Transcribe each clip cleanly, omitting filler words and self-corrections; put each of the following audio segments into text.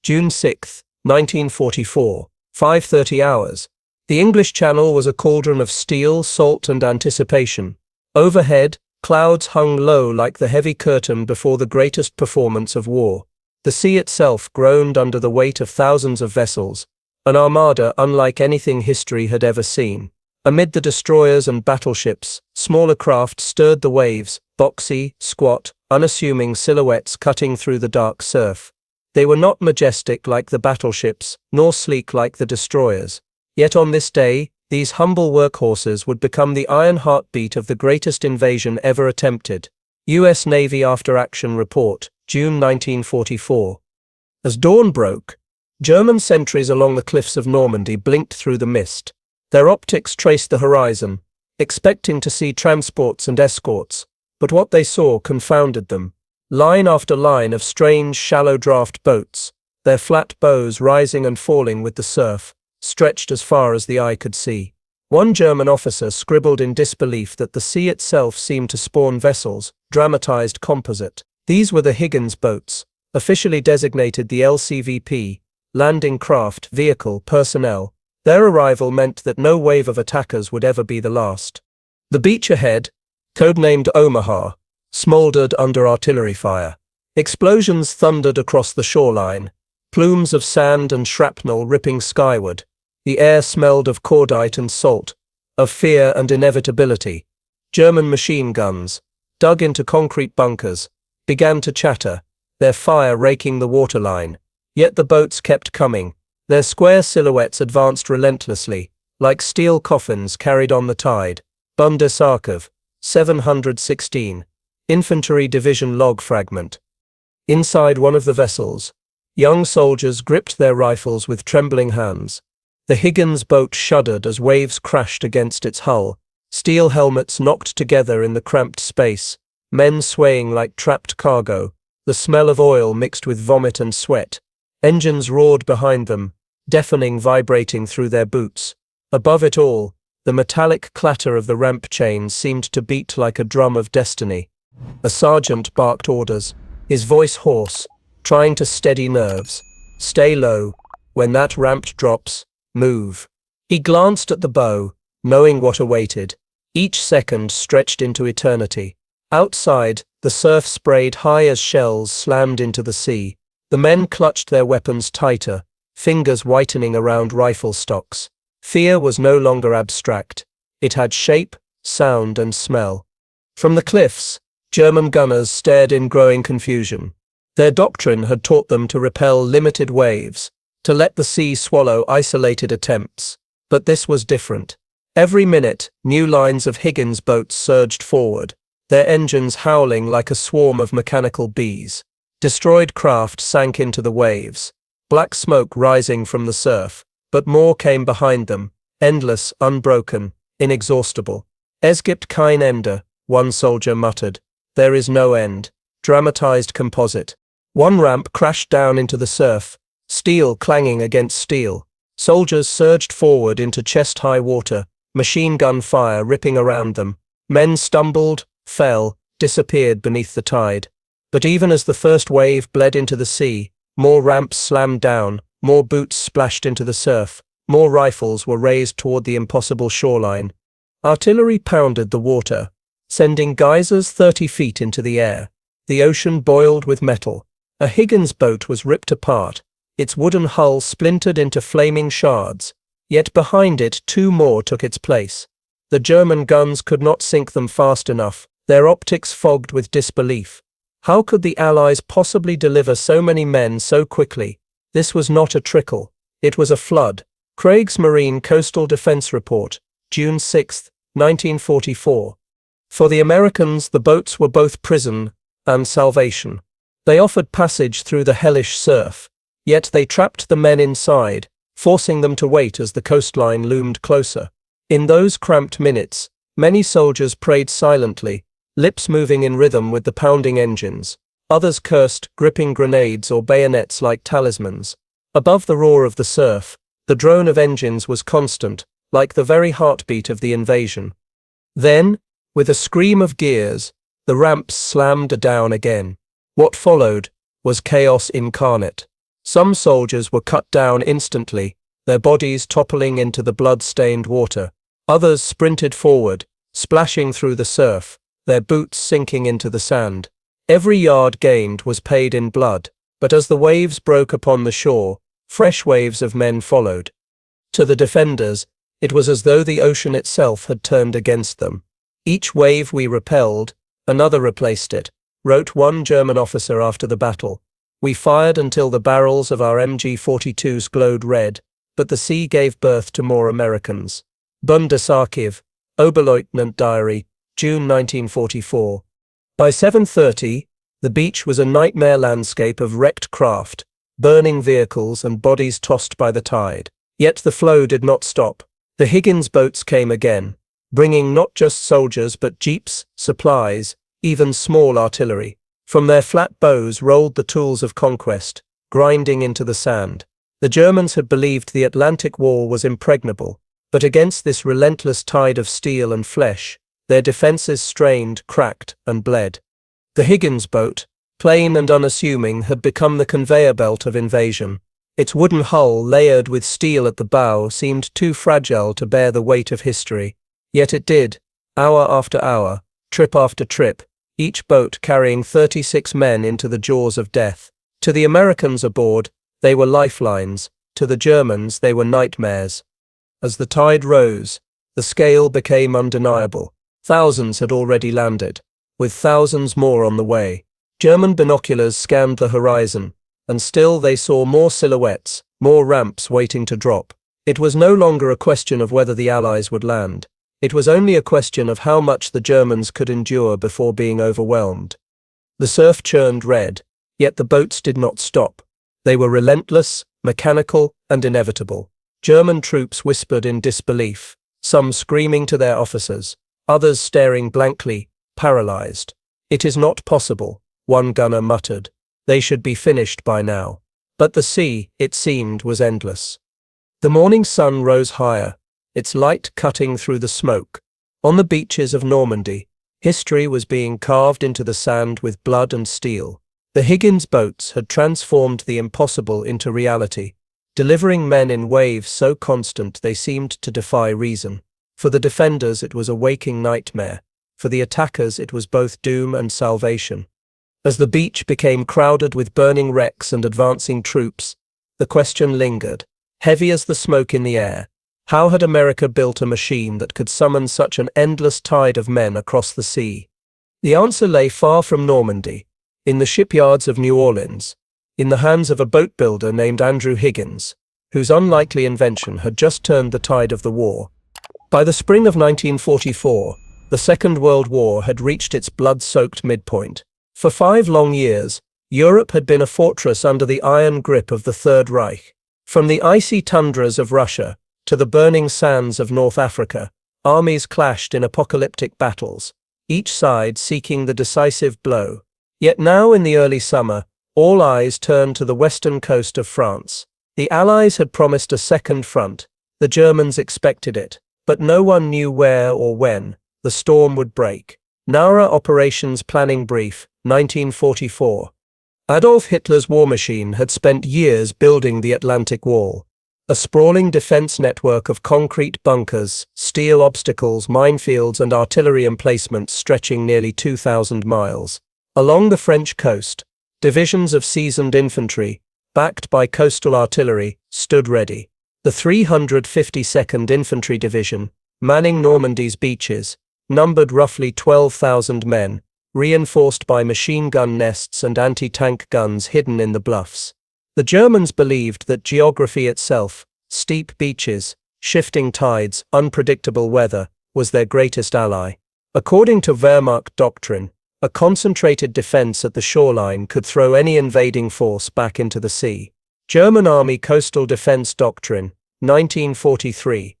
June 6, 1944, 5:30 hours. The English Channel was a cauldron of steel, salt, and anticipation. Overhead, clouds hung low like the heavy curtain before the greatest performance of war. The sea itself groaned under the weight of thousands of vessels, an armada unlike anything history had ever seen. Amid the destroyers and battleships, smaller craft stirred the waves, boxy, squat, unassuming silhouettes cutting through the dark surf. They were not majestic like the battleships, nor sleek like the destroyers. Yet on this day, these humble workhorses would become the iron heartbeat of the greatest invasion ever attempted. U.S. Navy After Action Report, June 1944. As dawn broke, German sentries along the cliffs of Normandy blinked through the mist. Their optics traced the horizon, expecting to see transports and escorts, but what they saw confounded them. Line after line of strange, shallow-draft boats, their flat bows rising and falling with the surf, stretched as far as the eye could see. One German officer scribbled in disbelief that the sea itself seemed to spawn vessels, dramatized composite. These were the Higgins boats, officially designated the LCVP, landing craft, vehicle, personnel. Their arrival meant that no wave of attackers would ever be the last. The beach ahead, codenamed Omaha, smoldered under artillery fire. Explosions thundered across the shoreline, plumes of sand and shrapnel ripping skyward. The air smelled of cordite and salt, of fear and inevitability. German machine guns, dug into concrete bunkers, began to chatter, their fire raking the waterline. Yet the boats kept coming. Their square silhouettes advanced relentlessly, like steel coffins carried on the tide. Bundesarchiv, 716. Infantry Division log fragment. Inside one of the vessels, young soldiers gripped their rifles with trembling hands. The Higgins boat shuddered as waves crashed against its hull, steel helmets knocked together in the cramped space, men swaying like trapped cargo, the smell of oil mixed with vomit and sweat. Engines roared behind them, deafening, vibrating through their boots. Above it all, the metallic clatter of the ramp chains seemed to beat like a drum of destiny. A sergeant barked orders, his voice hoarse, trying to steady nerves. Stay low. When that ramp drops, move. He glanced at the bow, knowing what awaited. Each second stretched into eternity. Outside, the surf sprayed high as shells slammed into the sea. The men clutched their weapons tighter, fingers whitening around rifle stocks. Fear was no longer abstract. It had shape, sound, and smell. From the cliffs, German gunners stared in growing confusion. Their doctrine had taught them to repel limited waves, to let the sea swallow isolated attempts. But this was different. Every minute, new lines of Higgins boats surged forward, their engines howling like a swarm of mechanical bees. Destroyed craft sank into the waves, black smoke rising from the surf, but more came behind them, endless, unbroken, inexhaustible. Es gibt kein Ende, one soldier muttered. There is no end. Dramatized composite. One ramp crashed down into the surf, steel clanging against steel. Soldiers surged forward into chest-high water, machine gun fire ripping around them. Men stumbled, fell, disappeared beneath the tide. But even as the first wave bled into the sea, more ramps slammed down, more boots splashed into the surf, more rifles were raised toward the impossible shoreline. Artillery pounded the water, sending geysers 30 feet into the air. The ocean boiled with metal. A Higgins boat was ripped apart, its wooden hull splintered into flaming shards. Yet behind it 2 more took its place. The German guns could not sink them fast enough, their optics fogged with disbelief. How could the Allies possibly deliver so many men so quickly? This was not a trickle. It was a flood. Kriegsmarine Coastal Defense Report, June 6, 1944. For the Americans, the boats were both prison and salvation. They offered passage through the hellish surf, yet they trapped the men inside, forcing them to wait as the coastline loomed closer. In those cramped minutes, many soldiers prayed silently, lips moving in rhythm with the pounding engines. Others cursed, gripping grenades or bayonets like talismans. Above the roar of the surf, the drone of engines was constant, like the very heartbeat of the invasion. Then, with a scream of gears, the ramps slammed down again. What followed was chaos incarnate. Some soldiers were cut down instantly, their bodies toppling into the blood-stained water. Others sprinted forward, splashing through the surf, their boots sinking into the sand. Every yard gained was paid in blood, but as the waves broke upon the shore, fresh waves of men followed. To the defenders, it was as though the ocean itself had turned against them. Each wave we repelled, another replaced it, wrote one German officer after the battle. We fired until the barrels of our MG-42s glowed red, but the sea gave birth to more Americans. Bundesarchiv, Oberleutnant Diary, June 1944. By 7:30, the beach was a nightmare landscape of wrecked craft, burning vehicles and bodies tossed by the tide. Yet the flow did not stop. The Higgins boats came again, bringing not just soldiers but jeeps, supplies, even small artillery. From their flat bows rolled the tools of conquest, grinding into the sand. The Germans had believed the Atlantic wall was impregnable, but against this relentless tide of steel and flesh, their defenses strained, cracked, and bled. The Higgins boat, plain and unassuming, had become the conveyor belt of invasion. Its wooden hull, layered with steel at the bow, seemed too fragile to bear the weight of history. Yet it did, hour after hour, trip after trip, each boat carrying 36 men into the jaws of death. To the Americans aboard, they were lifelines. To the Germans, they were nightmares. As the tide rose, the scale became undeniable. Thousands had already landed, with thousands more on the way. German binoculars scanned the horizon, and still they saw more silhouettes, more ramps waiting to drop. It was no longer a question of whether the Allies would land. It was only a question of how much the Germans could endure before being overwhelmed. The surf churned red, yet the boats did not stop. They were relentless, mechanical, and inevitable. German troops whispered in disbelief, some screaming to their officers, others staring blankly, paralyzed. "It is not possible," one gunner muttered. "They should be finished by now." But the sea, it seemed, was endless. The morning sun rose higher, its light cutting through the smoke. On the beaches of Normandy, history was being carved into the sand with blood and steel. The Higgins boats had transformed the impossible into reality, delivering men in waves so constant they seemed to defy reason. For the defenders it was a waking nightmare. For the attackers it was both doom and salvation. As the beach became crowded with burning wrecks and advancing troops, the question lingered, heavy as the smoke in the air. How had America built a machine that could summon such an endless tide of men across the sea? The answer lay far from Normandy, in the shipyards of New Orleans, in the hands of a boat builder named Andrew Higgins, whose unlikely invention had just turned the tide of the war. By the spring of 1944, the Second World War had reached its blood-soaked midpoint. For 5 long years, Europe had been a fortress under the iron grip of the Third Reich. From the icy tundras of Russia to the burning sands of North Africa, armies clashed in apocalyptic battles, each side seeking the decisive blow. Yet now in the early summer, all eyes turned to the western coast of France. The Allies had promised a second front. The Germans expected it, but no one knew where or when the storm would break. Nara Operations Planning Brief, 1944. Adolf Hitler's war machine had spent years building the Atlantic Wall, a sprawling defense network of concrete bunkers, steel obstacles, minefields, and artillery emplacements stretching nearly 2,000 miles. Along the French coast, divisions of seasoned infantry, backed by coastal artillery, stood ready. The 352nd Infantry Division, manning Normandy's beaches, numbered roughly 12,000 men, reinforced by machine gun nests and anti-tank guns hidden in the bluffs. The Germans believed that geography itself, steep beaches, shifting tides, unpredictable weather, was their greatest ally. According to Wehrmacht doctrine, a concentrated defense at the shoreline could throw any invading force back into the sea. German Army Coastal Defense Doctrine, 1943.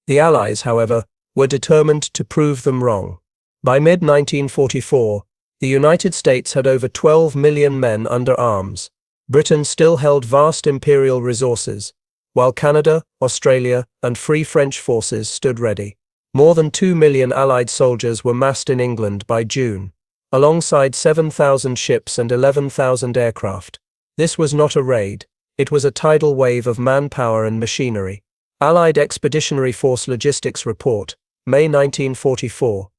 The Allies, however, were determined to prove them wrong. By mid-1944, the United States had over 12 million men under arms. Britain still held vast imperial resources, while Canada, Australia, and Free French forces stood ready. More than 2 million Allied soldiers were massed in England by June, alongside 7,000 ships and 11,000 aircraft. This was not a raid. It was a tidal wave of manpower and machinery. Allied Expeditionary Force Logistics Report, May 1944.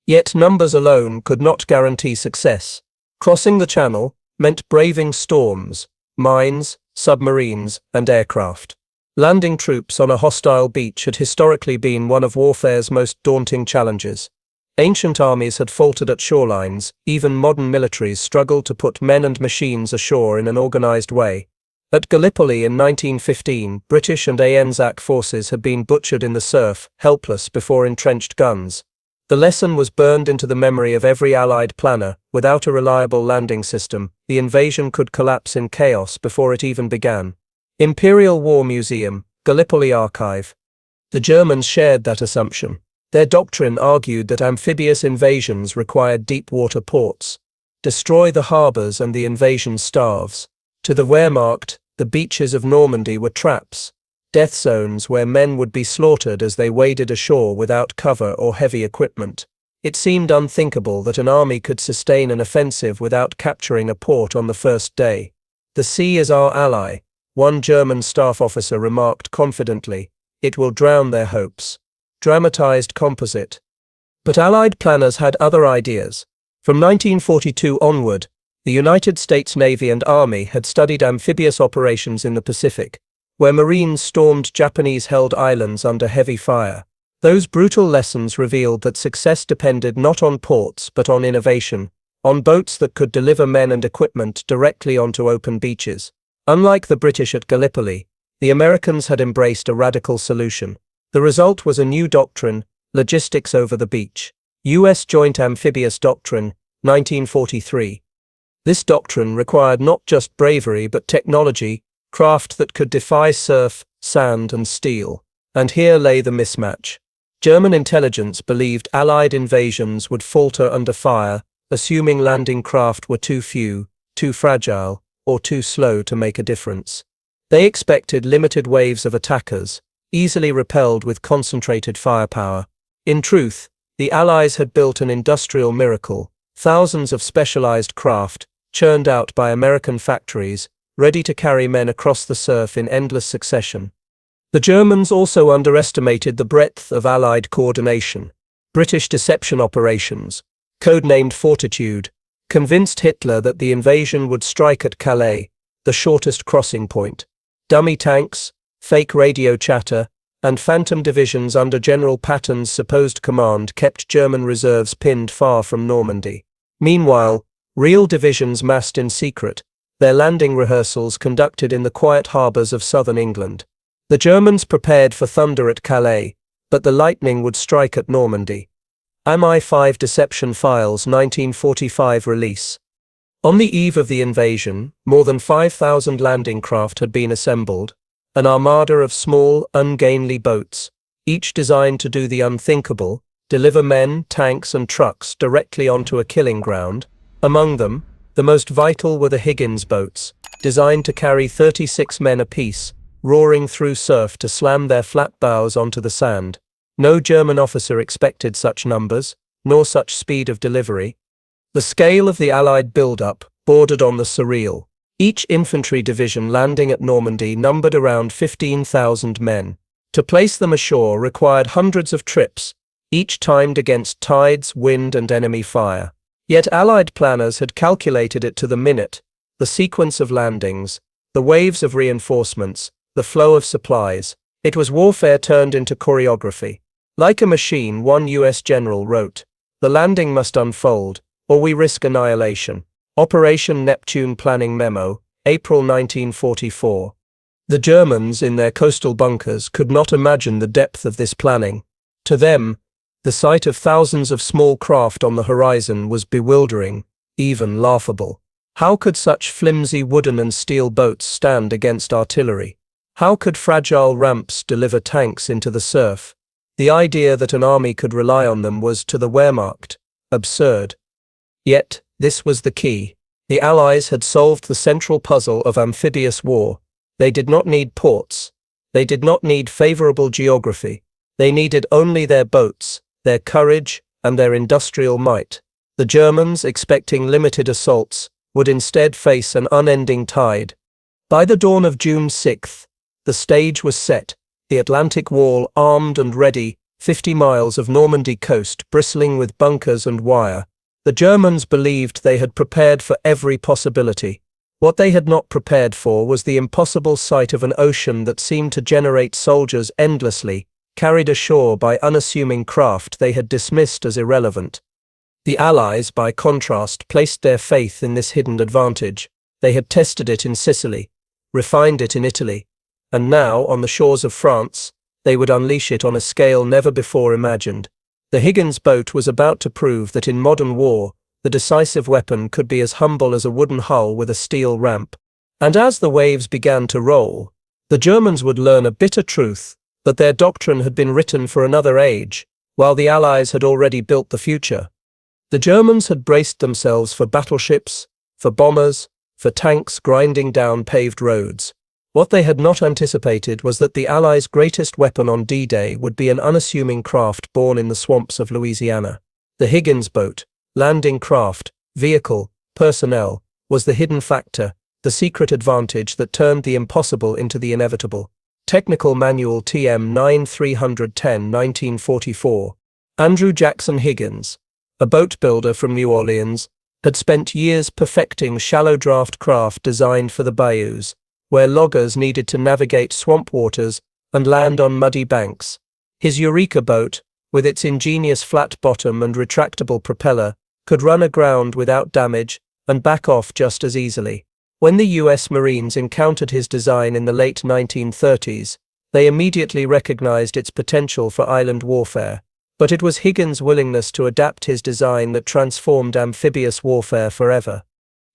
Yet numbers alone could not guarantee success. Crossing the Channel meant braving storms, mines, submarines, and aircraft. Landing troops on a hostile beach had historically been one of warfare's most daunting challenges. Ancient armies had faltered at shorelines, even modern militaries struggled to put men and machines ashore in an organized way. At Gallipoli in 1915, British and ANZAC forces had been butchered in the surf, helpless before entrenched guns. The lesson was burned into the memory of every Allied planner. Without a reliable landing system, the invasion could collapse in chaos before it even began. Imperial War Museum, Gallipoli Archive. The Germans shared that assumption. Their doctrine argued that amphibious invasions required deep-water ports. Destroy the harbors and the invasion starves. To the Wehrmacht, the beaches of Normandy were traps, death zones where men would be slaughtered as they waded ashore without cover or heavy equipment. It seemed unthinkable that an army could sustain an offensive without capturing a port on the first day. "The sea is our ally," one German staff officer remarked confidently. "It will drown their hopes." Dramatized composite. But Allied planners had other ideas. From 1942 onward, the United States Navy and Army had studied amphibious operations in the Pacific, where Marines stormed Japanese-held islands under heavy fire. Those brutal lessons revealed that success depended not on ports but on innovation, on boats that could deliver men and equipment directly onto open beaches. Unlike the British at Gallipoli, the Americans had embraced a radical solution. The result was a new doctrine, logistics over the beach. U.S. Joint Amphibious Doctrine, 1943. This doctrine required not just bravery but technology, craft that could defy surf, sand, and steel. And here lay the mismatch. German intelligence believed Allied invasions would falter under fire, assuming landing craft were too few, too fragile, or too slow to make a difference. They expected limited waves of attackers, easily repelled with concentrated firepower. In truth, the Allies had built an industrial miracle, thousands of specialized craft, churned out by American factories, ready to carry men across the surf in endless succession. The Germans also underestimated the breadth of Allied coordination. British deception operations, codenamed Fortitude, convinced Hitler that the invasion would strike at Calais, the shortest crossing point. Dummy tanks, fake radio chatter, and phantom divisions under General Patton's supposed command kept German reserves pinned far from Normandy. Meanwhile, real divisions massed in secret, their landing rehearsals conducted in the quiet harbors of southern England. The Germans prepared for thunder at Calais, but the lightning would strike at Normandy. MI5 Deception Files 1945 release. On the eve of the invasion, more than 5,000 landing craft had been assembled, an armada of small, ungainly boats, each designed to do the unthinkable, deliver men, tanks, and trucks directly onto a killing ground. Among them, the most vital were the Higgins boats, designed to carry 36 men apiece, roaring through surf to slam their flat bows onto the sand. No German officer expected such numbers, nor such speed of delivery. The scale of the Allied build-up bordered on the surreal. Each infantry division landing at Normandy numbered around 15,000 men. To place them ashore required hundreds of trips, each timed against tides, wind, and enemy fire. Yet Allied planners had calculated it to the minute, the sequence of landings, the waves of reinforcements, the flow of supplies. It was warfare turned into choreography. Like a machine, one U.S. general wrote, "The landing must unfold, or we risk annihilation." Operation Neptune Planning Memo, April 1944. The Germans, in their coastal bunkers, could not imagine the depth of this planning. To them, the sight of thousands of small craft on the horizon was bewildering, even laughable. How could such flimsy wooden and steel boats stand against artillery? How could fragile ramps deliver tanks into the surf? The idea that an army could rely on them was, to the Wehrmacht, absurd. Yet, this was the key. The Allies had solved the central puzzle of amphibious war. They did not need ports. They did not need favorable geography. They needed only their boats, their courage, and their industrial might. The Germans, expecting limited assaults, would instead face an unending tide. By the dawn of June 6th, the stage was set, the Atlantic Wall armed and ready, 50 miles of Normandy coast bristling with bunkers and wire. The Germans believed they had prepared for every possibility. What they had not prepared for was the impossible sight of an ocean that seemed to generate soldiers endlessly, carried ashore by unassuming craft they had dismissed as irrelevant. The Allies, by contrast, placed their faith in this hidden advantage. They had tested it in Sicily, refined it in Italy, and now, on the shores of France, they would unleash it on a scale never before imagined. The Higgins boat was about to prove that in modern war, the decisive weapon could be as humble as a wooden hull with a steel ramp. And as the waves began to roll, the Germans would learn a bitter truth, that their doctrine had been written for another age, while the Allies had already built the future. The Germans had braced themselves for battleships, for bombers, for tanks grinding down paved roads. What they had not anticipated was that the Allies' greatest weapon on D-Day would be an unassuming craft born in the swamps of Louisiana. The Higgins boat, landing craft, vehicle, personnel, was the hidden factor, the secret advantage that turned the impossible into the inevitable. Technical Manual TM 9310 1944. Andrew Jackson Higgins, a boat builder from New Orleans, had spent years perfecting shallow draft craft designed for the bayous, where loggers needed to navigate swamp waters and land on muddy banks. His Eureka boat, with its ingenious flat bottom and retractable propeller, could run aground without damage and back off just as easily. When the U.S. Marines encountered his design in the late 1930s, they immediately recognized its potential for island warfare. But it was Higgins' willingness to adapt his design that transformed amphibious warfare forever.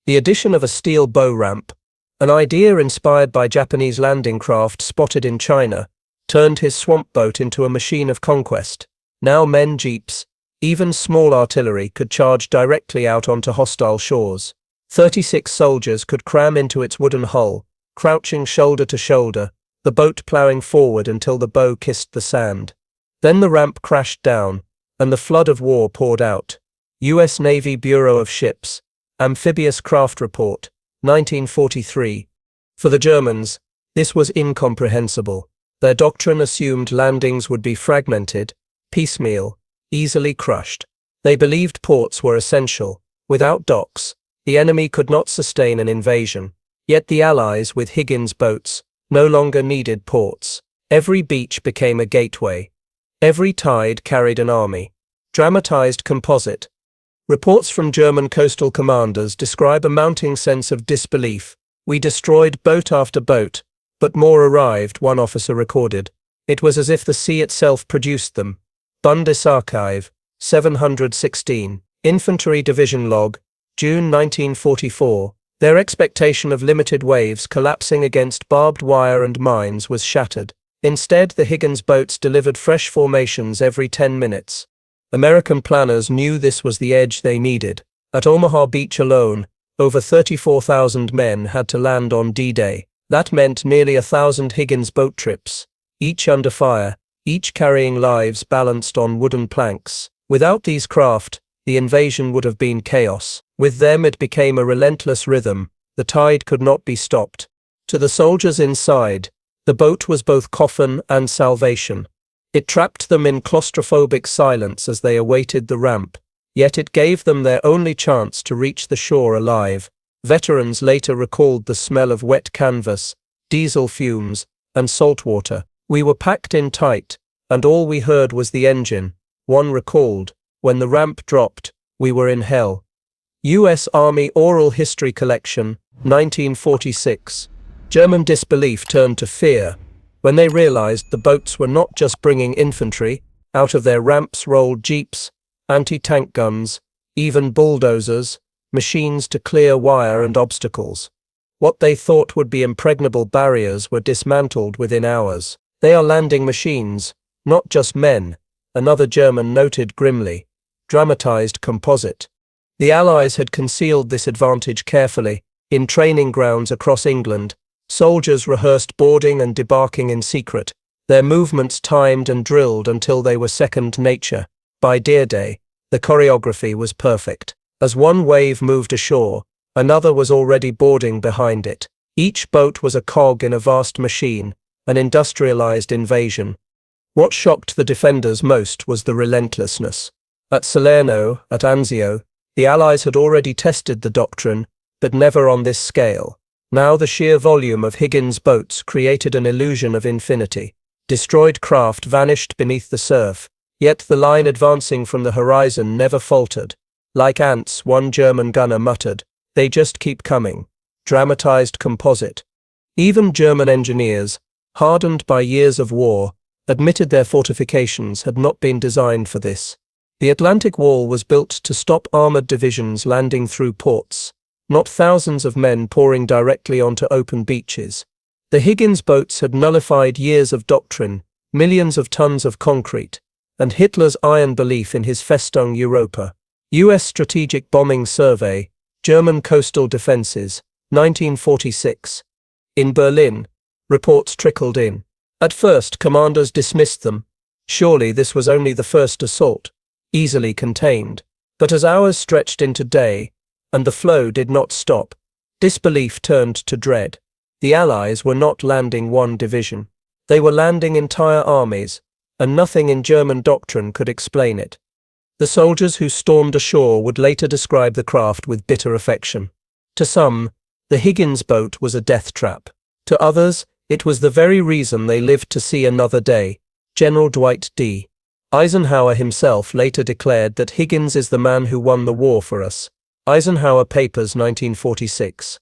The addition of a steel bow ramp, an idea inspired by Japanese landing craft spotted in China, turned his swamp boat into a machine of conquest. Now men, jeeps, even small artillery could charge directly out onto hostile shores. 36 soldiers could cram into its wooden hull, crouching shoulder to shoulder, the boat plowing forward until the bow kissed the sand. Then the ramp crashed down, and the flood of war poured out. U.S. Navy Bureau of Ships, Amphibious Craft Report, 1943. For the Germans, this was incomprehensible. Their doctrine assumed landings would be fragmented, piecemeal, easily crushed. They believed ports were essential. Without docks, the enemy could not sustain an invasion. Yet the Allies, with Higgins boats, no longer needed ports. Every beach became a gateway. Every tide carried an army. Dramatized composite. Reports from German coastal commanders describe a mounting sense of disbelief. "We destroyed boat after boat, but more arrived," one officer recorded. It was as if the sea itself produced them. Bundesarchive, 716. Infantry Division Log, June 1944. Their expectation of limited waves collapsing against barbed wire and mines was shattered. Instead, the Higgins boats delivered fresh formations every 10 minutes. American planners knew this was the edge they needed. At Omaha Beach alone, over 34,000 men had to land on D-Day. That meant nearly 1,000 Higgins boat trips, each under fire, each carrying lives balanced on wooden planks. Without these craft, the invasion would have been chaos. With them it became a relentless rhythm. The tide could not be stopped. To the soldiers inside, the boat was both coffin and salvation. It trapped them in claustrophobic silence as they awaited the ramp, yet it gave them their only chance to reach the shore alive. Veterans later recalled the smell of wet canvas, diesel fumes, and salt water. "We were packed in tight, and all we heard was the engine," one recalled. "When the ramp dropped, we were in hell." U.S. Army Oral History Collection, 1946. German disbelief turned to fear when they realized the boats were not just bringing infantry. Out of their ramps rolled jeeps, anti-tank guns, even bulldozers, machines to clear wire and obstacles. What they thought would be impregnable barriers were dismantled within hours. "They are landing machines, not just men," another German noted grimly. Dramatized composite. The Allies had concealed this advantage carefully. In training grounds across England, soldiers rehearsed boarding and debarking in secret, their movements timed and drilled until they were second nature. By D-Day, the choreography was perfect. As one wave moved ashore, another was already boarding behind it. Each boat was a cog in a vast machine, an industrialized invasion. What shocked the defenders most was the relentlessness. At Salerno, at Anzio, the Allies had already tested the doctrine, but never on this scale. Now the sheer volume of Higgins' boats created an illusion of infinity. Destroyed craft vanished beneath the surf, yet the line advancing from the horizon never faltered. Like ants, one German gunner muttered, "They just keep coming." Dramatized composite. Even German engineers, hardened by years of war, admitted their fortifications had not been designed for this. The Atlantic Wall was built to stop armored divisions landing through ports, not thousands of men pouring directly onto open beaches. The Higgins boats had nullified years of doctrine, millions of tons of concrete, and Hitler's iron belief in his Festung Europa. U.S. Strategic Bombing Survey, German Coastal Defenses, 1946. In Berlin, reports trickled in. At first, commanders dismissed them. Surely this was only the first assault, easily contained. But as hours stretched into day, and the flow did not stop, disbelief turned to dread. The Allies were not landing one division. They were landing entire armies, and nothing in German doctrine could explain it. The soldiers who stormed ashore would later describe the craft with bitter affection. To some, the Higgins boat was a death trap. To others, it was the very reason they lived to see another day. General Dwight D. Eisenhower himself later declared that Higgins is the man who won the war for us. Eisenhower Papers, 1946.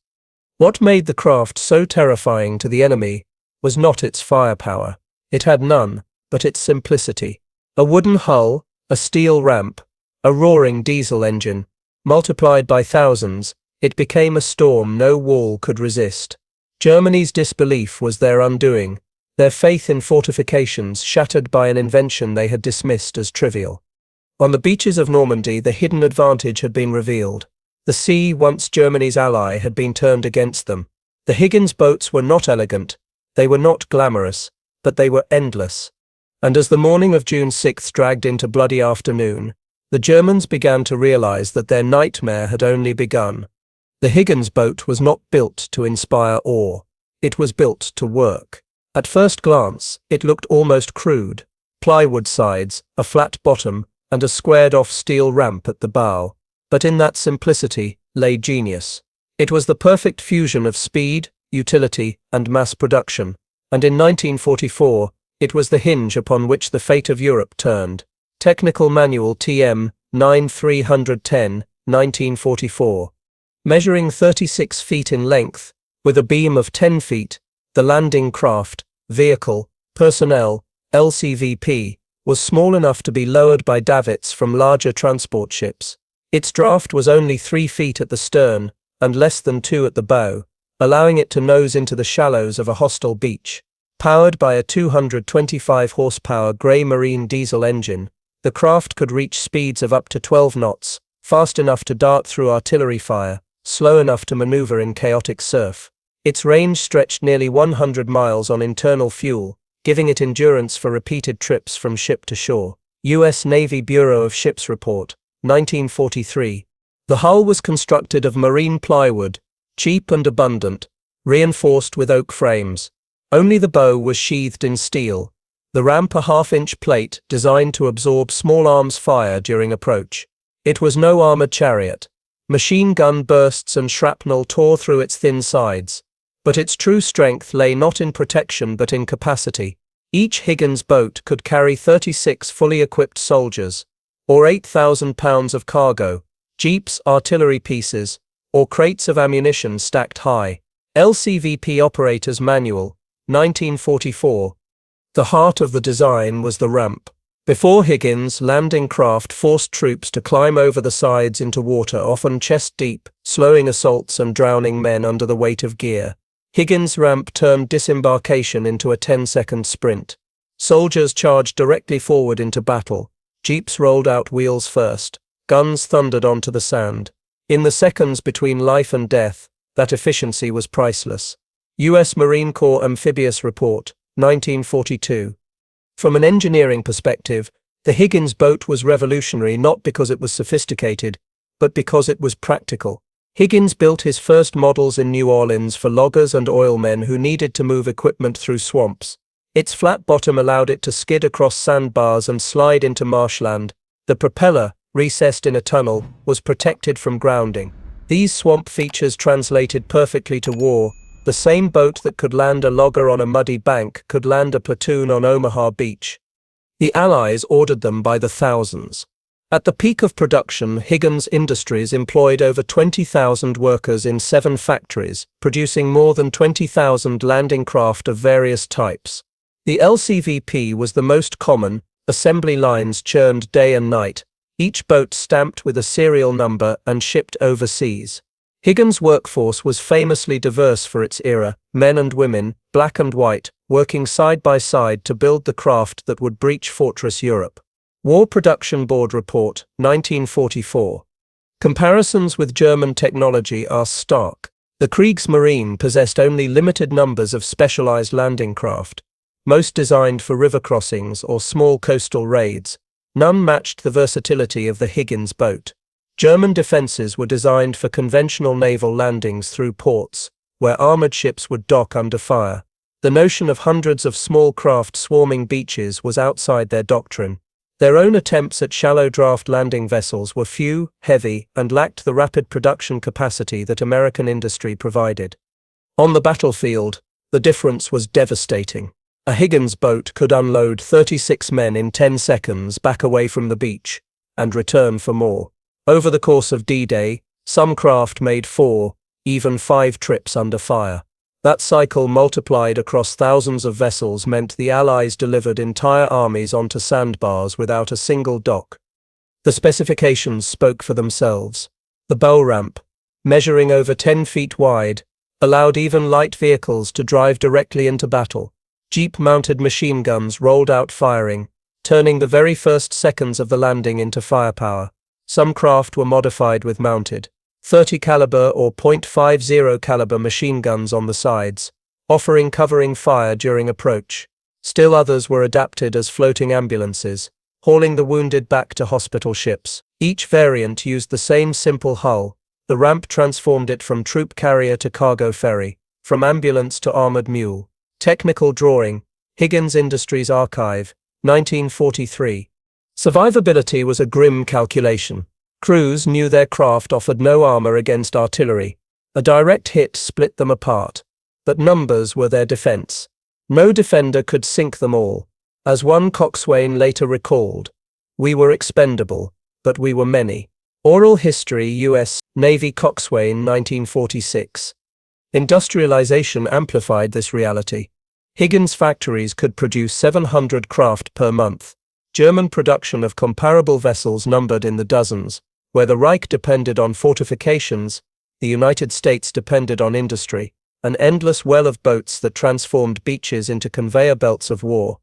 What made the craft so terrifying to the enemy was not its firepower. It had none, but its simplicity. A wooden hull, a steel ramp, a roaring diesel engine. Multiplied by thousands, it became a storm no wall could resist. Germany's disbelief was their undoing, their faith in fortifications shattered by an invention they had dismissed as trivial. On the beaches of Normandy, the hidden advantage had been revealed. The sea, once Germany's ally, had been turned against them. The Higgins boats were not elegant, they were not glamorous, but they were endless. And as the morning of June 6 dragged into bloody afternoon, the Germans began to realize that their nightmare had only begun. The Higgins boat was not built to inspire awe. It was built to work. At first glance, it looked almost crude. Plywood sides, a flat bottom, and a squared-off steel ramp at the bow. But in that simplicity lay genius. It was the perfect fusion of speed, utility, and mass production. And in 1944, it was the hinge upon which the fate of Europe turned. Technical Manual TM 9310, 1944. Measuring 36 feet in length, with a beam of 10 feet, the landing craft, vehicle, personnel, LCVP, was small enough to be lowered by davits from larger transport ships. Its draft was only 3 feet at the stern and less than 2 at the bow, allowing it to nose into the shallows of a hostile beach. Powered by a 225 horsepower grey marine diesel engine, the craft could reach speeds of up to 12 knots, fast enough to dart through artillery fire, slow enough to maneuver in chaotic surf. Its range stretched nearly 100 miles on internal fuel, giving it endurance for repeated trips from ship to shore. U.S. Navy Bureau of Ships Report, 1943. The hull was constructed of marine plywood, cheap and abundant, reinforced with oak frames. Only the bow was sheathed in steel. The ramp a half-inch plate designed to absorb small arms fire during approach. It was no armored chariot. Machine gun bursts and shrapnel tore through its thin sides. But its true strength lay not in protection but in capacity. Each Higgins boat could carry 36 fully equipped soldiers, or 8,000 pounds of cargo, jeeps, artillery pieces, or crates of ammunition stacked high. LCVP Operator's Manual, 1944. The heart of the design was the ramp. Before Higgins, landing craft forced troops to climb over the sides into water, often chest deep, slowing assaults and drowning men under the weight of gear. Higgins' ramp turned disembarkation into a 10-second sprint. Soldiers charged directly forward into battle. Jeeps rolled out wheels first. Guns thundered onto the sand. In the seconds between life and death, that efficiency was priceless. U.S. Marine Corps Amphibious Report, 1942. From an engineering perspective, the Higgins boat was revolutionary not because it was sophisticated, but because it was practical. Higgins built his first models in New Orleans for loggers and oilmen who needed to move equipment through swamps. Its flat bottom allowed it to skid across sandbars and slide into marshland. The propeller, recessed in a tunnel, was protected from grounding. These swamp features translated perfectly to war. The same boat that could land a logger on a muddy bank could land a platoon on Omaha Beach. The Allies ordered them by the thousands. At the peak of production, Higgins Industries employed over 20,000 workers in 7 factories, producing more than 20,000 landing craft of various types. The LCVP was the most common, assembly lines churned day and night, each boat stamped with a serial number and shipped overseas. Higgins' workforce was famously diverse for its era, men and women, black and white, working side by side to build the craft that would breach Fortress Europe. War Production Board Report, 1944. Comparisons with German technology are stark. The Kriegsmarine possessed only limited numbers of specialized landing craft, most designed for river crossings or small coastal raids. None matched the versatility of the Higgins boat. German defenses were designed for conventional naval landings through ports, where armored ships would dock under fire. The notion of hundreds of small craft swarming beaches was outside their doctrine. Their own attempts at shallow draft landing vessels were few, heavy, and lacked the rapid production capacity that American industry provided. On the battlefield, the difference was devastating. A Higgins boat could unload 36 men in 10 seconds back away from the beach, and return for more. Over the course of D-Day, some craft made 4, even 5 trips under fire. That cycle multiplied across thousands of vessels meant the Allies delivered entire armies onto sandbars without a single dock. The specifications spoke for themselves. The bow ramp, measuring over 10 feet wide, allowed even light vehicles to drive directly into battle. Jeep-mounted machine guns rolled out firing, turning the very first seconds of the landing into firepower. Some craft were modified with mounted 30 caliber or .50 caliber machine guns on the sides, offering covering fire during approach. Still others were adapted as floating ambulances, hauling the wounded back to hospital ships. Each variant used the same simple hull. The ramp transformed it from troop carrier to cargo ferry, from ambulance to armored mule. Technical drawing, Higgins Industries Archive, 1943. Survivability was a grim calculation. Crews knew their craft offered no armor against artillery. A direct hit split them apart. But numbers were their defense. No defender could sink them all. As one coxswain later recalled, "We were expendable, but we were many." Oral History, U.S. Navy Coxswain, 1946. Industrialization amplified this reality. Higgins factories could produce 700 craft per month. German production of comparable vessels numbered in the dozens. Where the Reich depended on fortifications, the United States depended on industry, an endless well of boats that transformed beaches into conveyor belts of war.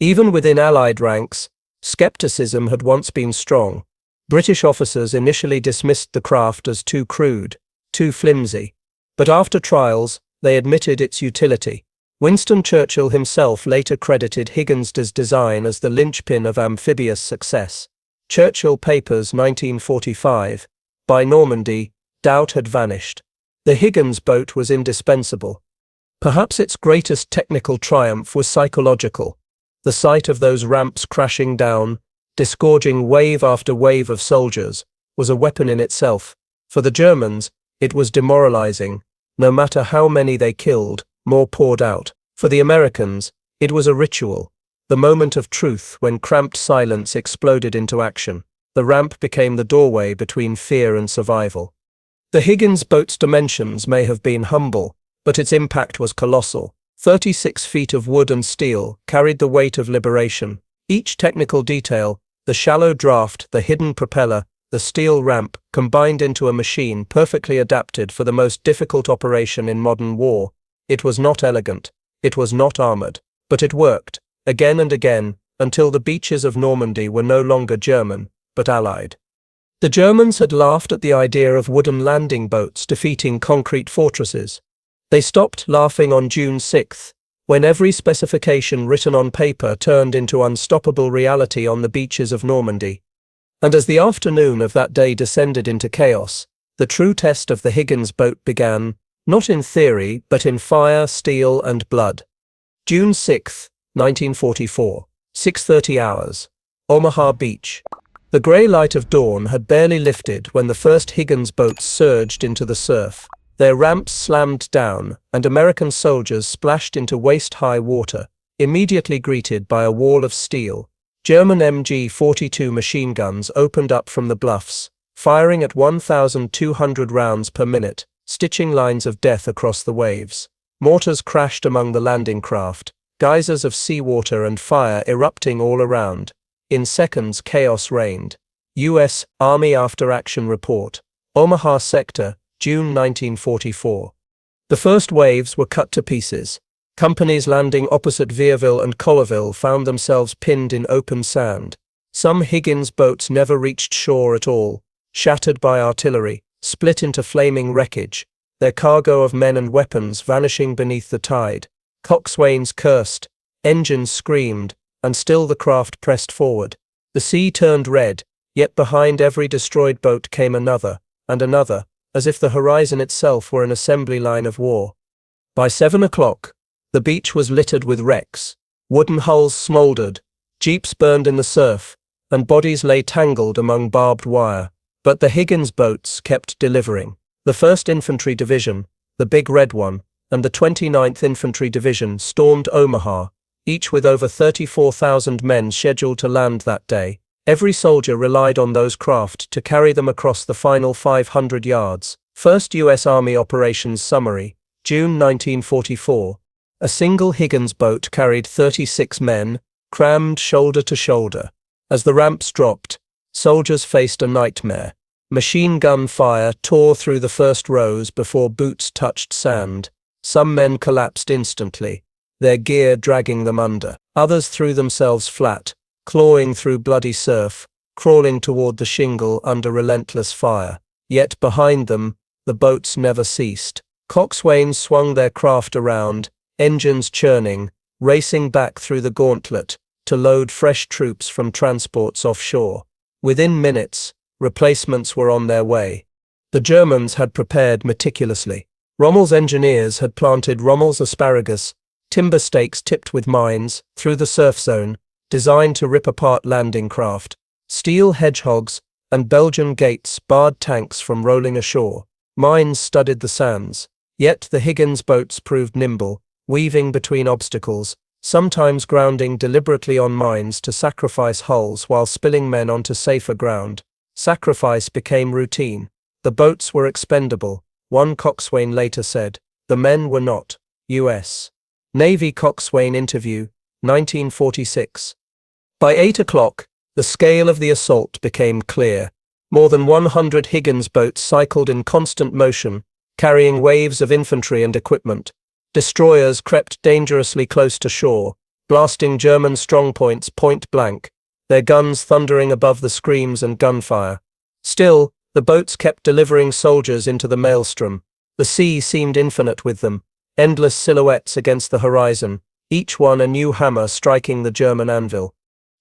Even within Allied ranks, skepticism had once been strong. British officers initially dismissed the craft as too crude, too flimsy. But after trials, they admitted its utility. Winston Churchill himself later credited Higgins' design as the linchpin of amphibious success. Churchill Papers, 1945. By Normandy, doubt had vanished. The Higgins boat was indispensable. Perhaps its greatest technical triumph was psychological. The sight of those ramps crashing down, disgorging wave after wave of soldiers, was a weapon in itself. For the Germans, it was demoralizing. No matter how many they killed, more poured out. For the Americans, it was a ritual. The moment of truth when cramped silence exploded into action. The ramp became the doorway between fear and survival. The Higgins boat's dimensions may have been humble, but its impact was colossal. 36 feet of wood and steel carried the weight of liberation. Each technical detail, the shallow draft, the hidden propeller, the steel ramp, combined into a machine perfectly adapted for the most difficult operation in modern war. It was not elegant, it was not armored, but it worked, again and again, until the beaches of Normandy were no longer German, but Allied. The Germans had laughed at the idea of wooden landing boats defeating concrete fortresses. They stopped laughing on June 6, when every specification written on paper turned into unstoppable reality on the beaches of Normandy. And as the afternoon of that day descended into chaos, The true test of the Higgins boat began, not in theory, but in fire, steel, and blood. June 6, 1944, 6:30 hours. Omaha Beach. The grey light of dawn had barely lifted when the first Higgins boats surged into the surf. Their ramps slammed down, and American soldiers splashed into waist-high water, immediately greeted by a wall of steel. German MG-42 machine guns opened up from the bluffs, firing at 1,200 rounds per minute, stitching lines of death across the waves. Mortars crashed among the landing craft, geysers of seawater and fire erupting all around. In seconds, chaos reigned. U.S. Army After-Action Report. Omaha Sector, June 1944. The first waves were cut to pieces. Companies landing opposite Vierville and Collierville found themselves pinned in open sand. Some Higgins boats never reached shore at all, shattered by artillery, split into flaming wreckage, their cargo of men and weapons vanishing beneath the tide. Coxswains cursed, engines screamed, and still the craft pressed forward. The sea turned red, yet behind every destroyed boat came another, and another, as if the horizon itself were an assembly line of war. By 7 o'clock, the beach was littered with wrecks. Wooden hulls smoldered, jeeps burned in the surf, and bodies lay tangled among barbed wire. But the Higgins boats kept delivering. The 1st Infantry Division, the Big Red One, and the 29th Infantry Division stormed Omaha, each with over 34,000 men scheduled to land that day. Every soldier relied on those craft to carry them across the final 500 yards. 1st U.S. Army Operations Summary, June 1944. A single Higgins boat carried 36 men, crammed shoulder to shoulder. As the ramps dropped, soldiers faced a nightmare. Machine gun fire tore through the first rows before boots touched sand. Some men collapsed instantly, their gear dragging them under. Others threw themselves flat, clawing through bloody surf, crawling toward the shingle under relentless fire. Yet behind them, the boats never ceased. Coxswains swung their craft around, engines churning, racing back through the gauntlet to load fresh troops from transports offshore. Within minutes, replacements were on their way. The Germans had prepared meticulously. Rommel's engineers had planted Rommel's asparagus, timber stakes tipped with mines, through the surf zone, designed to rip apart landing craft. Steel hedgehogs and Belgian gates barred tanks from rolling ashore. Mines studded the sands. Yet the Higgins boats proved nimble, weaving between obstacles, sometimes grounding deliberately on mines to sacrifice hulls while spilling men onto safer ground. Sacrifice became routine. The boats were expendable, one coxswain later said. The men were not. U.S. Navy Coxswain Interview, 1946. By 8 o'clock, the scale of the assault became clear. More than 100 Higgins boats cycled in constant motion, carrying waves of infantry and equipment. Destroyers crept dangerously close to shore, blasting German strongpoints point blank, their guns thundering above the screams and gunfire. Still, the boats kept delivering soldiers into the maelstrom. The sea seemed infinite with them, endless silhouettes against the horizon, each one a new hammer striking the German anvil.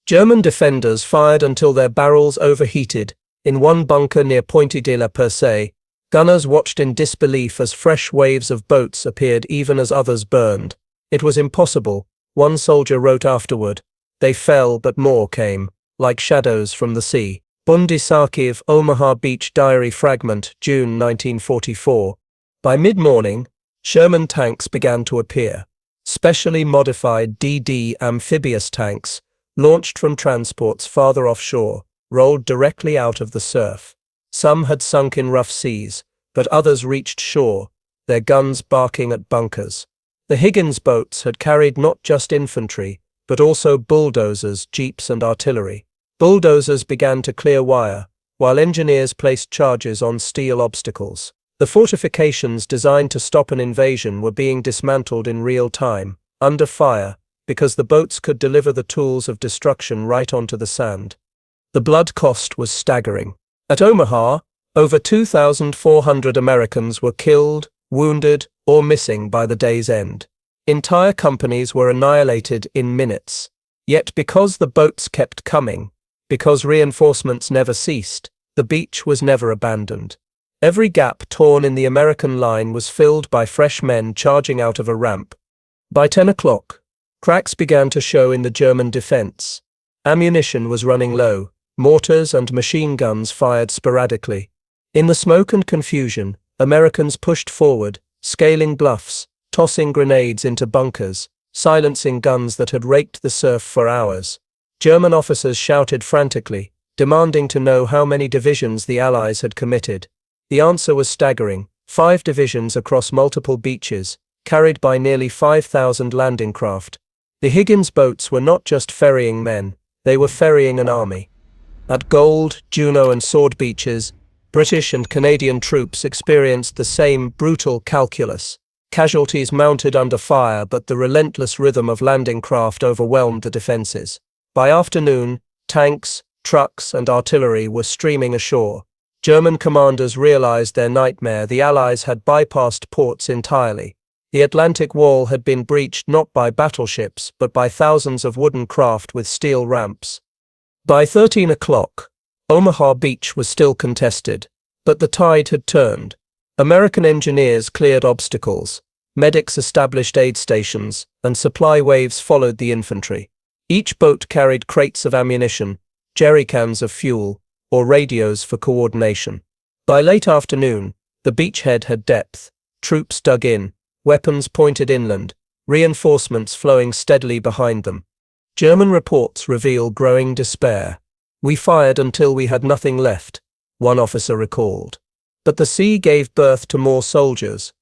German defenders fired until their barrels overheated. In one bunker near Pointe de la Percée, gunners watched in disbelief as fresh waves of boats appeared even as others burned. It was impossible, one soldier wrote afterward. They fell, but more came, like shadows from the sea. Bundesarchiv Omaha Beach Diary Fragment, June 1944. By mid-morning, Sherman tanks began to appear. Specially modified DD amphibious tanks, launched from transports farther offshore, rolled directly out of the surf. Some had sunk in rough seas, but others reached shore, their guns barking at bunkers. The Higgins boats had carried not just infantry, but also bulldozers, jeeps, and artillery. Bulldozers began to clear wire, while engineers placed charges on steel obstacles. The fortifications designed to stop an invasion were being dismantled in real time, under fire, because the boats could deliver the tools of destruction right onto the sand. The blood cost was staggering. At Omaha, over 2,400 Americans were killed, wounded, or missing by the day's end. Entire companies were annihilated in minutes. Yet because the boats kept coming, because reinforcements never ceased, the beach was never abandoned. Every gap torn in the American line was filled by fresh men charging out of a ramp. By 10 o'clock, cracks began to show in the German defense. Ammunition was running low, mortars and machine guns fired sporadically. In the smoke and confusion, Americans pushed forward, scaling bluffs, tossing grenades into bunkers, silencing guns that had raked the surf for hours. German officers shouted frantically, demanding to know how many divisions the Allies had committed. The answer was staggering: 5 divisions across multiple beaches, carried by nearly 5,000 landing craft. The Higgins boats were not just ferrying men, they were ferrying an army. At Gold, Juno and Sword beaches, British and Canadian troops experienced the same brutal calculus. Casualties mounted under fire, but the relentless rhythm of landing craft overwhelmed the defenses. By afternoon, tanks, trucks and artillery were streaming ashore. German commanders realized their nightmare: the Allies had bypassed ports entirely. The Atlantic Wall had been breached not by battleships but by thousands of wooden craft with steel ramps. By 13 o'clock, Omaha Beach was still contested, but the tide had turned. American engineers cleared obstacles, medics established aid stations, and supply waves followed the infantry. Each boat carried crates of ammunition, jerrycans of fuel, or radios for coordination. By late afternoon, the beachhead had depth. Troops dug in, weapons pointed inland, reinforcements flowing steadily behind them. German reports reveal growing despair. "We fired until we had nothing left," one officer recalled. But the sea gave birth to more soldiers.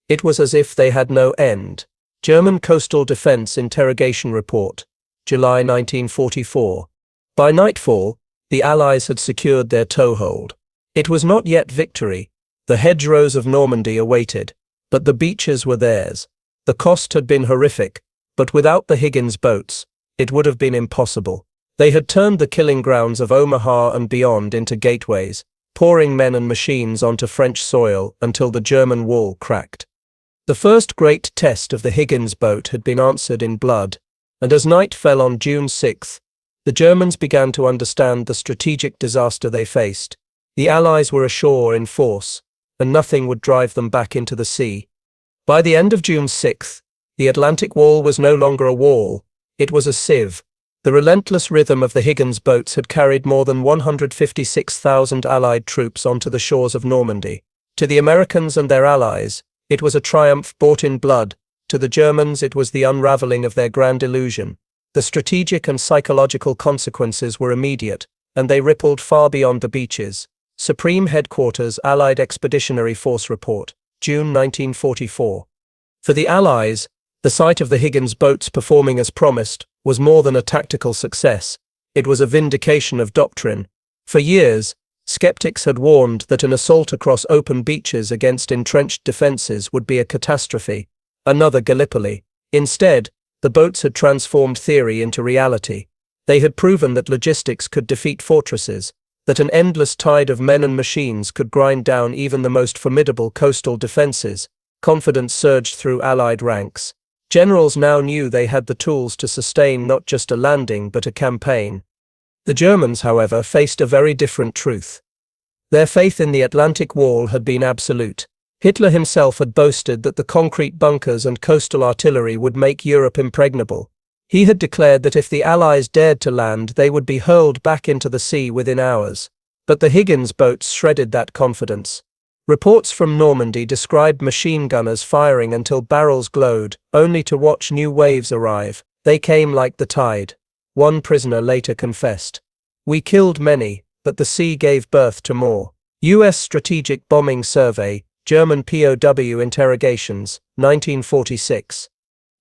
It was as if they had no end. German Coastal Defense Interrogation Report, July 1944. By nightfall, the Allies had secured their toehold. It was not yet victory. The hedgerows of Normandy awaited, but the beaches were theirs. The cost had been horrific, but without the Higgins boats, it would have been impossible. They had turned the killing grounds of Omaha and beyond into gateways, pouring men and machines onto French soil until the German wall cracked. The first great test of the Higgins boat had been answered in blood, and as night fell on June 6, the Germans began to understand the strategic disaster they faced. The Allies were ashore in force, and nothing would drive them back into the sea. By the end of June 6, the Atlantic Wall was no longer a wall, it was a sieve. The relentless rhythm of the Higgins boats had carried more than 156,000 Allied troops onto the shores of Normandy. To the Americans and their allies, it was a triumph bought in blood. To the Germans, it was the unraveling of their grand illusion. The strategic and psychological consequences were immediate, and they rippled far beyond the beaches. Supreme Headquarters Allied Expeditionary Force Report, June 1944. For the Allies, the sight of the Higgins boats performing as promised was more than a tactical success. It was a vindication of doctrine. For years, skeptics had warned that an assault across open beaches against entrenched defenses would be a catastrophe, another Gallipoli. Instead, the boats had transformed theory into reality. They had proven that logistics could defeat fortresses, that an endless tide of men and machines could grind down even the most formidable coastal defenses. Confidence surged through Allied ranks. Generals now knew they had the tools to sustain not just a landing but a campaign. The Germans, however, faced a very different truth. Their faith in the Atlantic Wall had been absolute. Hitler himself had boasted that the concrete bunkers and coastal artillery would make Europe impregnable. He had declared that if the Allies dared to land, they would be hurled back into the sea within hours. But the Higgins boats shredded that confidence. Reports from Normandy described machine gunners firing until barrels glowed, only to watch new waves arrive. They came like the tide. One prisoner later confessed, "We killed many, but the sea gave birth to more." U.S. Strategic Bombing Survey, German POW Interrogations, 1946.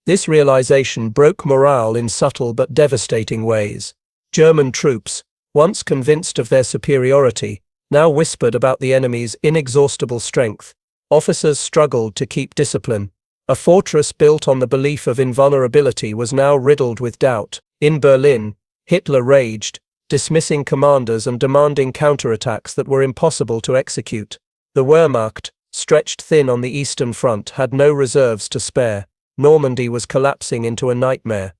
This realization broke morale in subtle but devastating ways. German troops, once convinced of their superiority, now whispered about the enemy's inexhaustible strength. Officers struggled to keep discipline. A fortress built on the belief of invulnerability was now riddled with doubt. In Berlin, Hitler raged, dismissing commanders and demanding counterattacks that were impossible to execute. The Wehrmacht, stretched thin on the Eastern Front, had no reserves to spare. Normandy was collapsing into a nightmare.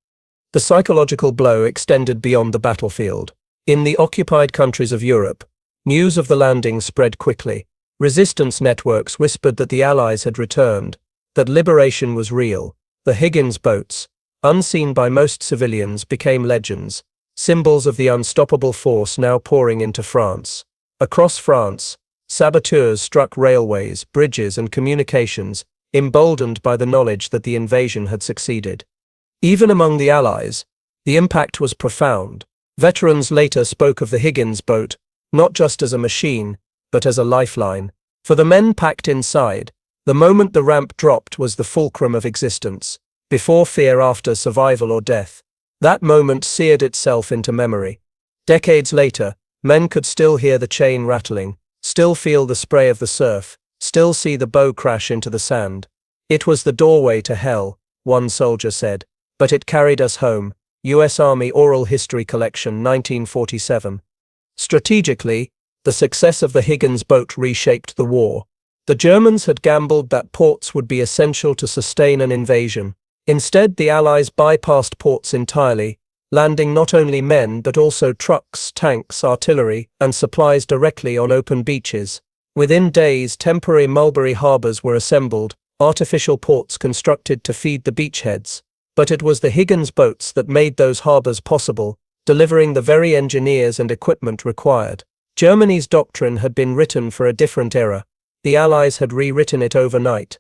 The psychological blow extended beyond the battlefield. In the occupied countries of Europe, news of the landing spread quickly. Resistance networks whispered that the Allies had returned, that liberation was real. The Higgins boats, unseen by most civilians, became legends, symbols of the unstoppable force now pouring into France. Across France, saboteurs struck railways, bridges, and communications, emboldened by the knowledge that the invasion had succeeded. Even among the Allies, the impact was profound. Veterans later spoke of the Higgins boat, not just as a machine, but as a lifeline. For the men packed inside, the moment the ramp dropped was the fulcrum of existence. Before fear, after survival or death. That moment seared itself into memory. Decades later, men could still hear the chain rattling, still feel the spray of the surf, still see the bow crash into the sand. It was the doorway to hell, one soldier said, but it carried us home. U.S. Army Oral History Collection, 1947. Strategically, the success of the Higgins boat reshaped the war. The Germans had gambled that ports would be essential to sustain an invasion. Instead, the Allies bypassed ports entirely, landing not only men but also trucks, tanks, artillery, and supplies directly on open beaches. Within days, temporary Mulberry harbors were assembled, artificial ports constructed to feed the beachheads. But it was the Higgins boats that made those harbors possible, delivering the very engineers and equipment required. Germany's doctrine had been written for a different era. The Allies had rewritten it overnight.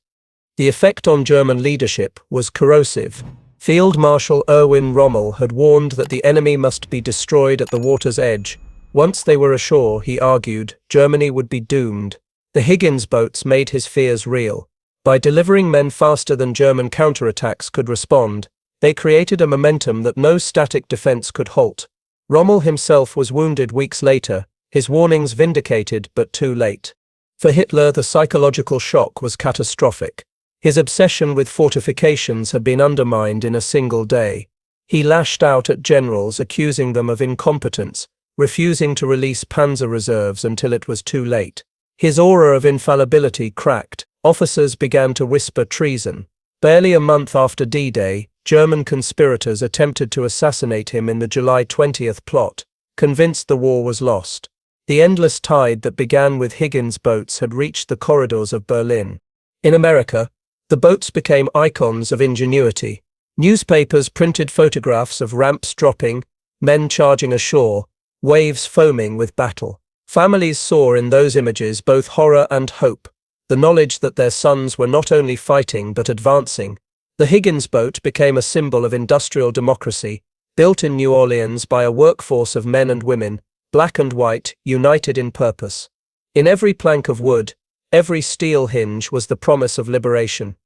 The effect on German leadership was corrosive. Field Marshal Erwin Rommel had warned that the enemy must be destroyed at the water's edge. Once they were ashore, he argued, Germany would be doomed. The Higgins boats made his fears real. By delivering men faster than German counterattacks could respond, they created a momentum that no static defense could halt. Rommel himself was wounded weeks later, his warnings vindicated but too late. For Hitler, the psychological shock was catastrophic. His obsession with fortifications had been undermined in a single day. He lashed out at generals, accusing them of incompetence, refusing to release panzer reserves until it was too late. His aura of infallibility cracked. Officers began to whisper treason. Barely a month after D-Day, German conspirators attempted to assassinate him in the July 20th plot, convinced the war was lost. The endless tide that began with Higgins boats had reached the corridors of Berlin. In America, the boats became icons of ingenuity. Newspapers printed photographs of ramps dropping, men charging ashore, waves foaming with battle. Families saw in those images both horror and hope. The knowledge that their sons were not only fighting but advancing. The Higgins boat became a symbol of industrial democracy, built in New Orleans by a workforce of men and women, black and white, united in purpose. In every plank of wood, every steel hinge was the promise of liberation.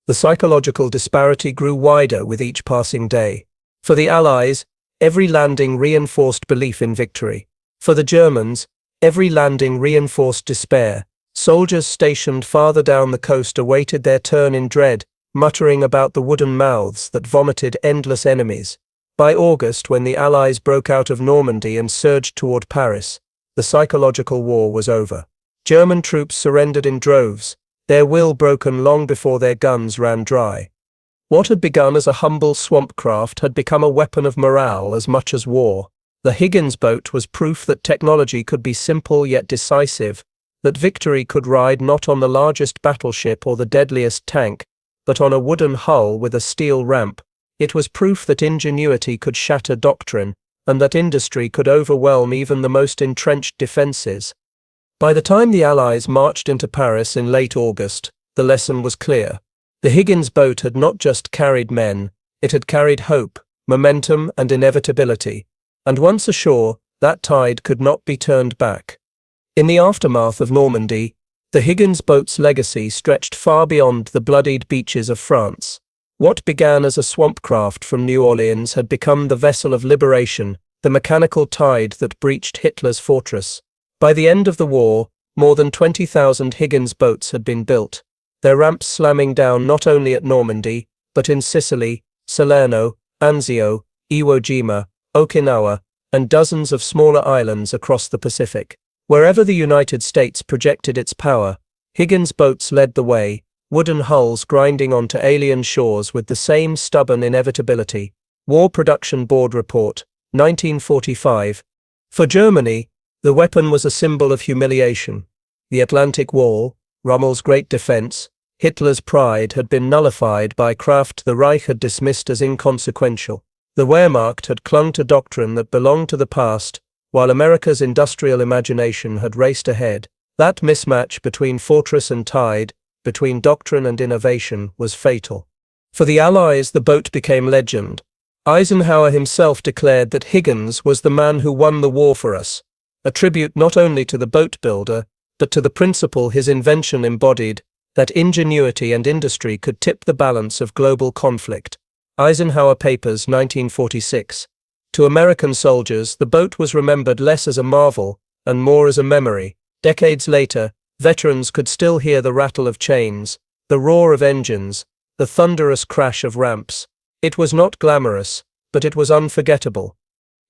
The psychological disparity grew wider with each passing day. For the Allies, every landing reinforced belief in victory. For the Germans, every landing reinforced despair. Soldiers stationed farther down the coast awaited their turn in dread, muttering about the wooden mouths that vomited endless enemies. By August, when the Allies broke out of Normandy and surged toward Paris, the psychological war was over. German troops surrendered in droves, their will broken long before their guns ran dry. What had begun as a humble swamp craft had become a weapon of morale as much as war. The Higgins boat was proof that technology could be simple yet decisive, that victory could ride not on the largest battleship or the deadliest tank, but on a wooden hull with a steel ramp. It was proof that ingenuity could shatter doctrine, and that industry could overwhelm even the most entrenched defenses. By the time the Allies marched into Paris in late August, the lesson was clear. The Higgins boat had not just carried men, it had carried hope, momentum, and inevitability. And once ashore, that tide could not be turned back. In the aftermath of Normandy, the Higgins boat's legacy stretched far beyond the bloodied beaches of France. What began as a swamp craft from New Orleans had become the vessel of liberation, the mechanical tide that breached Hitler's fortress. By the end of the war, more than 20,000 Higgins boats had been built, their ramps slamming down not only at Normandy, but in Sicily, Salerno, Anzio, Iwo Jima, Okinawa, and dozens of smaller islands across the Pacific. Wherever the United States projected its power, Higgins boats led the way, wooden hulls grinding onto alien shores with the same stubborn inevitability. War Production Board Report, 1945. For Germany, the weapon was a symbol of humiliation. The Atlantic Wall, Rommel's great defense, Hitler's pride had been nullified by craft the Reich had dismissed as inconsequential. The Wehrmacht had clung to doctrine that belonged to the past, while America's industrial imagination had raced ahead. That mismatch between fortress and tide, between doctrine and innovation, was fatal. For the Allies, the boat became legend. Eisenhower himself declared that Higgins was the man who won the war for us, a tribute not only to the boat builder, but to the principle his invention embodied, that ingenuity and industry could tip the balance of global conflict. Eisenhower Papers, 1946. To American soldiers, the boat was remembered less as a marvel and more as a memory. Decades later, veterans could still hear the rattle of chains, the roar of engines, the thunderous crash of ramps. It was not glamorous, but it was unforgettable.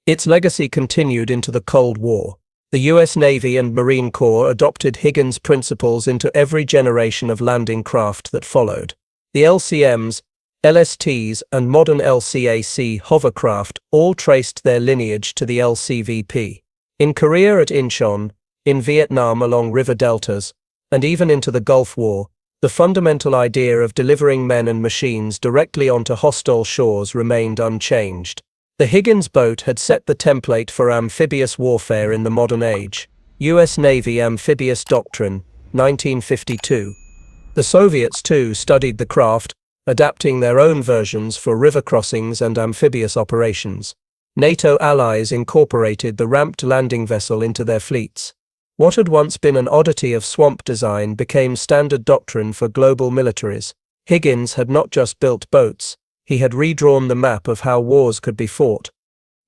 Its legacy continued into the Cold War. The U.S. Navy and Marine Corps adopted Higgins' principles into every generation of landing craft that followed. The LCMs, LSTs, and modern LCAC hovercraft all traced their lineage to the LCVP. In Korea at Incheon, in Vietnam along river deltas, and even into the Gulf War, the fundamental idea of delivering men and machines directly onto hostile shores remained unchanged. The Higgins boat had set the template for amphibious warfare in the modern age. U.S. Navy Amphibious Doctrine, 1952. The Soviets too studied the craft, adapting their own versions for river crossings and amphibious operations. NATO allies incorporated the ramped landing vessel into their fleets. What had once been an oddity of swamp design became standard doctrine for global militaries. Higgins had not just built boats, he had redrawn the map of how wars could be fought.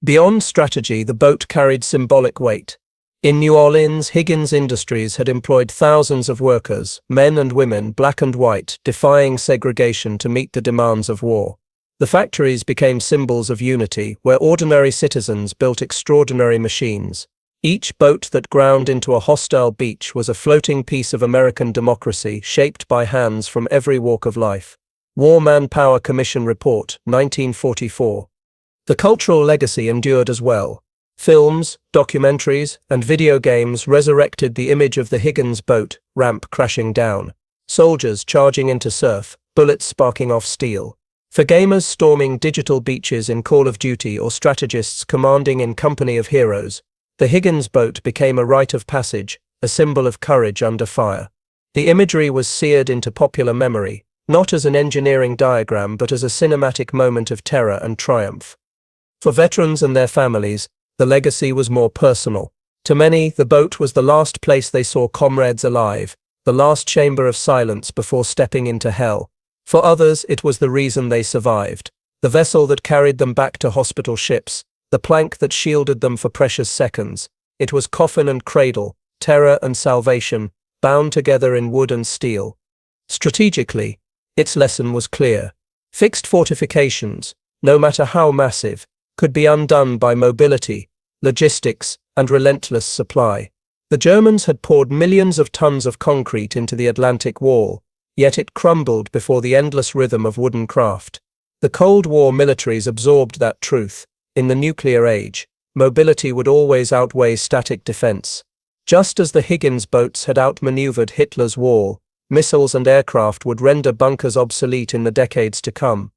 Beyond strategy, the boat carried symbolic weight. In New Orleans, Higgins Industries had employed thousands of workers, men and women, black and white, defying segregation to meet the demands of war. The factories became symbols of unity, where ordinary citizens built extraordinary machines. Each boat that ground into a hostile beach was a floating piece of American democracy shaped by hands from every walk of life. War Manpower Commission Report, 1944. The cultural legacy endured as well. Films, documentaries, and video games resurrected the image of the Higgins boat, ramp crashing down, soldiers charging into surf, bullets sparking off steel. For gamers storming digital beaches in Call of Duty or strategists commanding in company of heroes, the Higgins boat became a rite of passage, a symbol of courage under fire. The imagery was seared into popular memory, not as an engineering diagram but as a cinematic moment of terror and triumph. For veterans and their families, the legacy was more personal. To many, the boat was the last place they saw comrades alive, the last chamber of silence before stepping into hell. For others, it was the reason they survived, the vessel that carried them back to hospital ships, the plank that shielded them for precious seconds. It was coffin and cradle, terror and salvation, bound together in wood and steel. Strategically, its lesson was clear. Fixed fortifications, no matter how massive, could be undone by mobility, logistics, and relentless supply. The Germans had poured millions of tons of concrete into the Atlantic Wall, yet it crumbled before the endless rhythm of wooden craft. The Cold War militaries absorbed that truth. In the nuclear age, mobility would always outweigh static defense. Just as the Higgins boats had outmaneuvered Hitler's wall, missiles and aircraft would render bunkers obsolete in the decades to come.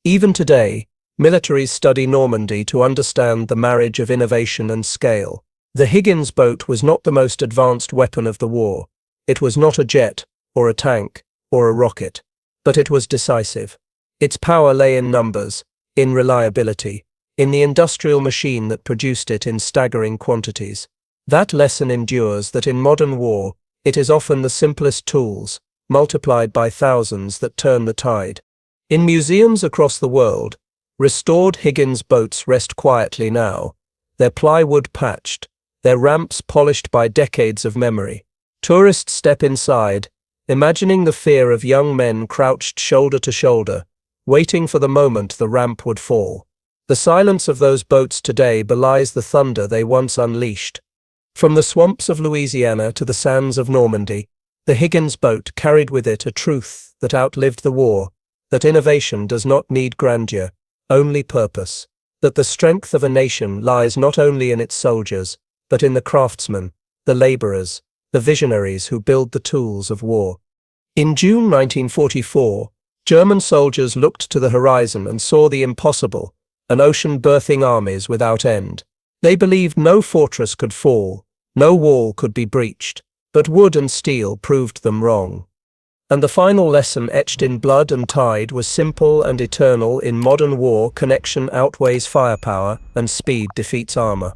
Even today, militaries study Normandy to understand the marriage of innovation and scale. The Higgins boat was not the most advanced weapon of the war. It was not a jet, or a tank, or a rocket. But it was decisive. Its power lay in numbers, in reliability, in the industrial machine that produced it in staggering quantities. That lesson endures that in modern war, it is often the simplest tools, multiplied by thousands, that turn the tide. In museums across the world, restored Higgins boats rest quietly now, their plywood patched, their ramps polished by decades of memory. Tourists step inside, imagining the fear of young men crouched shoulder to shoulder, waiting for the moment the ramp would fall. The silence of those boats today belies the thunder they once unleashed. From the swamps of Louisiana to the sands of Normandy, the Higgins boat carried with it a truth that outlived the war, that innovation does not need grandeur, only purpose, that the strength of a nation lies not only in its soldiers, but in the craftsmen, the laborers, the visionaries who build the tools of war. In June 1944, German soldiers looked to the horizon and saw the impossible, an ocean birthing armies without end. They believed no fortress could fall, no wall could be breached, but wood and steel proved them wrong. And the final lesson etched in blood and tide was simple and eternal: in modern war, connection outweighs firepower, and speed defeats armor.